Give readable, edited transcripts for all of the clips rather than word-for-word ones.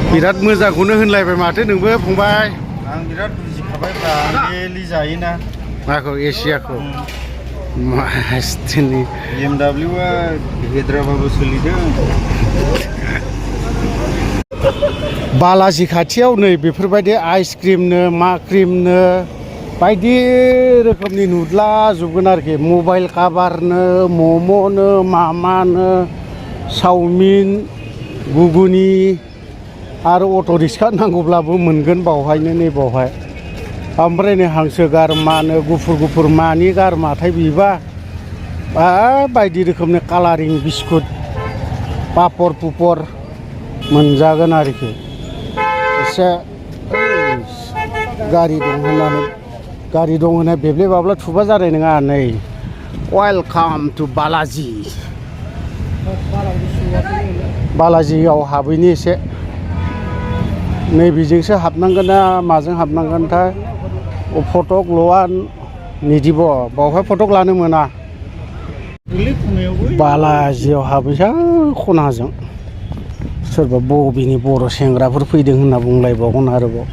बिराद मोजांखौनो होनलायबाय माथो नोंबो फंबाय आं बिराद बुजिखाबाय डेलि जायोना माखौ एसियाखौ मासथिनि BMW हेद्राबाबो सोलिदों बालाजि खाथियाव नै बेफोरबायदि आइसक्रिमनो मा क्रिमनो बायदि रोखोमनि नुदला जोबगोन आरोखि मबाइल कभारनो मम'नो मामानो चावमिन गुगुनि आरो अट' रिक्सा नांगौब्लाबो मोनगोन बावहायनो नै बावहाय ओमफ्राय नै हांसो गारमानो गुफुर गुफुर मानि गारमाथाय बिबा बायदि रोखोमनि कालारिं बिस्कुट पापर पुपर मोनजागोन आरोखि एसे गारि दं होननाय बेब्ले बाब्ला थुबा जानाय नङा नै वेलकाम टु बालाजि बालाजियाव हाबैनि एसे नैबेजोंसो हाबनांगोन ना माजों हाबनांगोनथाय फटक ल'आ निदिब बावहाय फटक लानो मोना बालाजियाव हाबैसा खनाजों सोरबा बबेनि बर' सेंग्राफोर फैदों होनना बुंलायबावगोन आरोबाव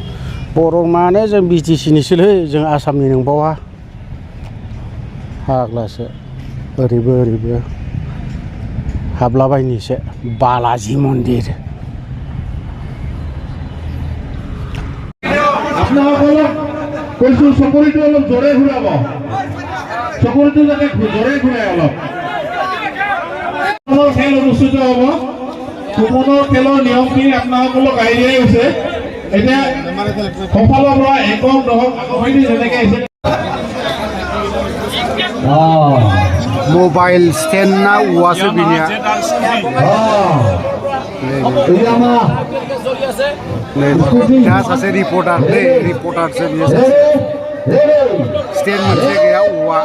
बर' माने जों बिटिसिनिसोलै जों आसामनि नंबावा फाग्लासो ओरैबो हाबलाबायनोसो बालाजि मन्दिर আপোনাসকলক কৈছোঁ চকৰিটো অলপ জোৰে ঘূৰাব চকৰিটো যাতে জোৰে ঘূৰাই অলপ খেল অনুষ্ঠিত হ'ব কুপনৰ খেলৰ নিয়মখিনি আপোনাসকলক আহি দিয়া হৈছে এতিয়া সফলৰ পৰা একক দহক আগবাঢ়ি যেনেকৈ আহিছে मबाइल स्टेन्ड ना औवासो बिनिया दा सासे रिपर्टारसो बियो स्टेन्ड मोनसे गैया औवा